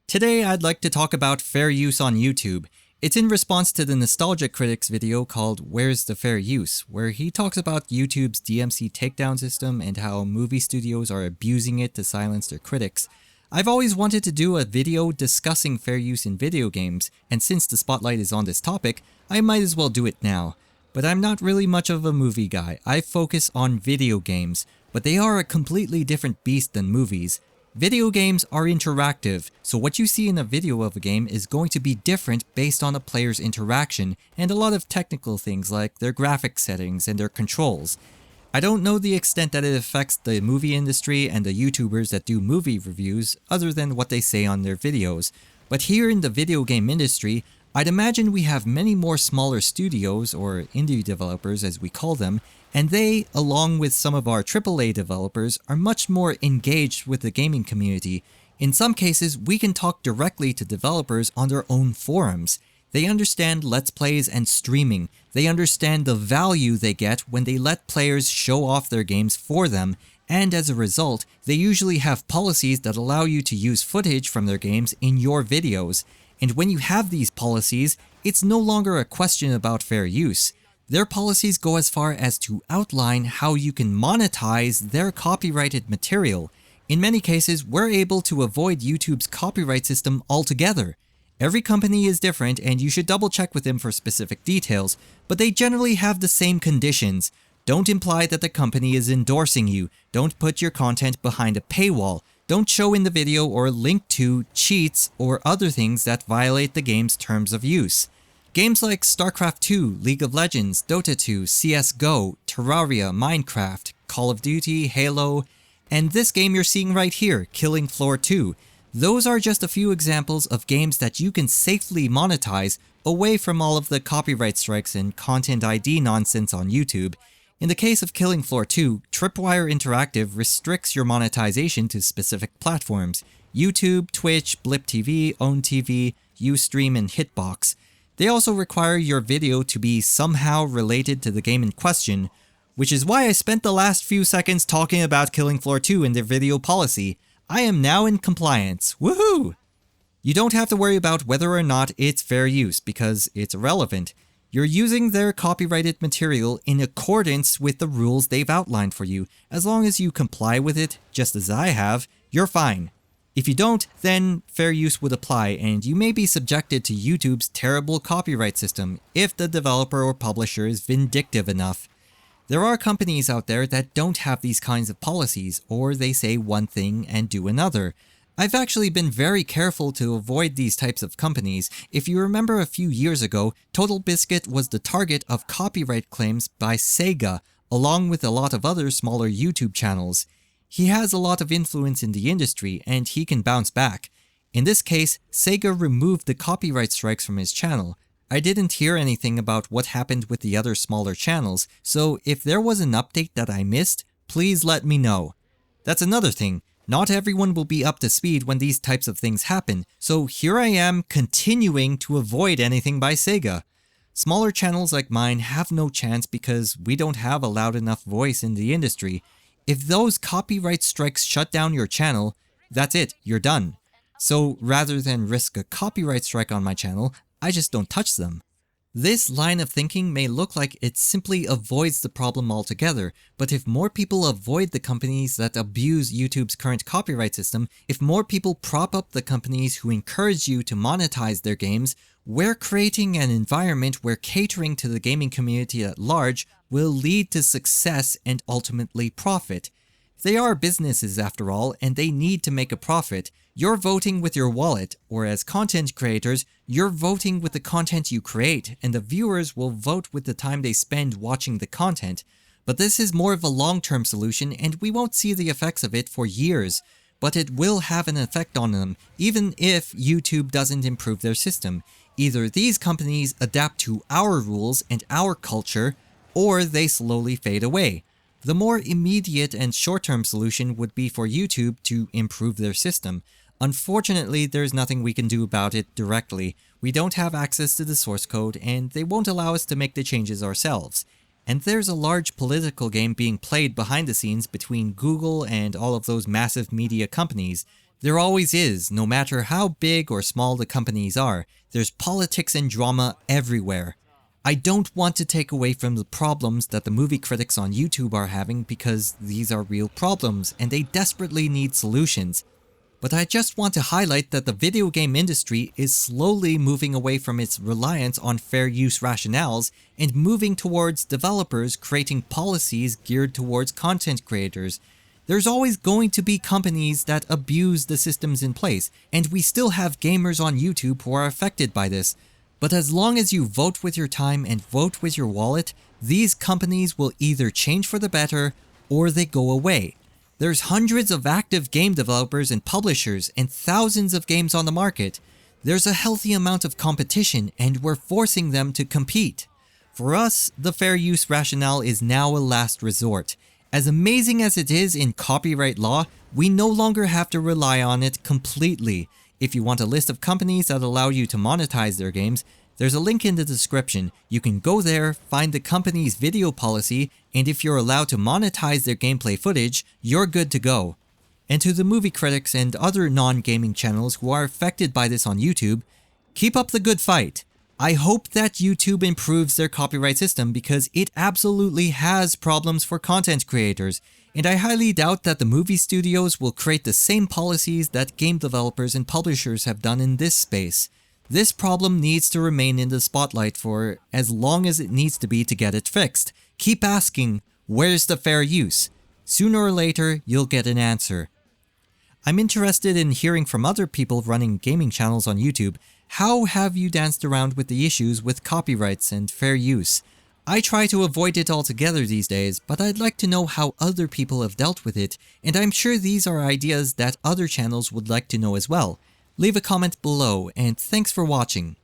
Today I'd like to talk about fair use on YouTube. It's in response to the Nostalgia Critics video called Where's the Fair Use, where he talks about YouTube's DMC takedown system and how movie studios are abusing it to silence their critics. I've always wanted to do a video discussing fair use in video games, and since the spotlight is on this topic, I might as well do it now. But I'm not really much of a movie guy. I focus on video games, but they are a completely different beast than movies. Video games are interactive, so what you see in a video of a game is going to be different based on a player's interaction and a lot of technical things like their graphic settings and their controls. I don't know the extent that it affects the movie industry and the YouTubers that do movie reviews other than what they say on their videos, but here in the video game industry, I'd imagine we have many more smaller studios, or indie developers as we call them, and they, along with some of our AAA developers, are much more engaged with the gaming community. In some cases, we can talk directly to developers on their own forums. They understand Let's Plays and streaming. They understand the value they get when they let players show off their games for them, and as a result, they usually have policies that allow you to use footage from their games in your videos. And when you have these policies, it's no longer a question about fair use. Their policies go as far as to outline how you can monetize their copyrighted material. In many cases, we're able to avoid YouTube's copyright system altogether. Every company is different and you should double check with them for specific details, but they generally have the same conditions. Don't imply that the company is endorsing you. Don't put your content behind a paywall. Don't show in the video or link to cheats or other things that violate the game's terms of use. Games like StarCraft 2, League of Legends, Dota 2, CSGO, Terraria, Minecraft, Call of Duty, Halo, and this game you're seeing right here, Killing Floor 2. Those are just a few examples of games that you can safely monetize away from all of the copyright strikes and content ID nonsense on YouTube. In the case of Killing Floor 2, Tripwire Interactive restricts your monetization to specific platforms: YouTube, Twitch, Blip TV, Own TV, Ustream, and Hitbox. They also require your video to be somehow related to the game in question, which is why I spent the last few seconds talking about Killing Floor 2 and their video policy. I am now in compliance. Woohoo! You don't have to worry about whether or not it's fair use because it's irrelevant. You're using their copyrighted material in accordance with the rules they've outlined for you. As long as you comply with it, just as I have, you're fine. If you don't, then fair use would apply and you may be subjected to YouTube's terrible copyright system if the developer or publisher is vindictive enough. There are companies out there that don't have these kinds of policies, or they say one thing and do another. I've actually been very careful to avoid these types of companies. If you remember a few years ago, Total Biscuit was the target of copyright claims by Sega, along with a lot of other smaller YouTube channels. He has a lot of influence in the industry, and he can bounce back. In this case, Sega removed the copyright strikes from his channel. I didn't hear anything about what happened with the other smaller channels, so if there was an update that I missed, please let me know. That's another thing. Not everyone will be up to speed when these types of things happen, so here I am continuing to avoid anything by Sega. Smaller channels like mine have no chance because we don't have a loud enough voice in the industry. If those copyright strikes shut down your channel, that's it, you're done. So rather than risk a copyright strike on my channel, I just don't touch them. This line of thinking may look like it simply avoids the problem altogether, but if more people avoid the companies that abuse YouTube's current copyright system, if more people prop up the companies who encourage you to monetize their games, we're creating an environment where catering to the gaming community at large will lead to success and ultimately profit. They are businesses after all, and they need to make a profit. You're voting with your wallet, or as content creators, you're voting with the content you create, and the viewers will vote with the time they spend watching the content. But this is more of a long-term solution, and we won't see the effects of it for years. But it will have an effect on them, even if YouTube doesn't improve their system. Either these companies adapt to our rules and our culture, or they slowly fade away. The more immediate and short-term solution would be for YouTube to improve their system. Unfortunately, there's nothing we can do about it directly. We don't have access to the source code, and they won't allow us to make the changes ourselves. And there's a large political game being played behind the scenes between Google and all of those massive media companies. There always is, no matter how big or small the companies are. There's politics and drama everywhere. I don't want to take away from the problems that the movie critics on YouTube are having because these are real problems and they desperately need solutions. But I just want to highlight that the video game industry is slowly moving away from its reliance on fair use rationales and moving towards developers creating policies geared towards content creators. There's always going to be companies that abuse the systems in place, and we still have gamers on YouTube who are affected by this. But as long as you vote with your time and vote with your wallet, these companies will either change for the better or they go away. There's hundreds of active game developers and publishers and thousands of games on the market. There's a healthy amount of competition and we're forcing them to compete. For us, the fair use rationale is now a last resort. As amazing as it is in copyright law, we no longer have to rely on it completely. If you want a list of companies that allow you to monetize their games, there's a link in the description. You can go there, find the company's video policy, and if you're allowed to monetize their gameplay footage, you're good to go. And to the movie critics and other non-gaming channels who are affected by this on YouTube, keep up the good fight. I hope that YouTube improves their copyright system because it absolutely has problems for content creators, and I highly doubt that the movie studios will create the same policies that game developers and publishers have done in this space. This problem needs to remain in the spotlight for as long as it needs to be to get it fixed. Keep asking, where's the fair use? Sooner or later, you'll get an answer. I'm interested in hearing from other people running gaming channels on YouTube. How have you danced around with the issues with copyrights and fair use? I try to avoid it altogether these days, but I'd like to know how other people have dealt with it, and I'm sure these are ideas that other channels would like to know as well. Leave a comment below, and thanks for watching.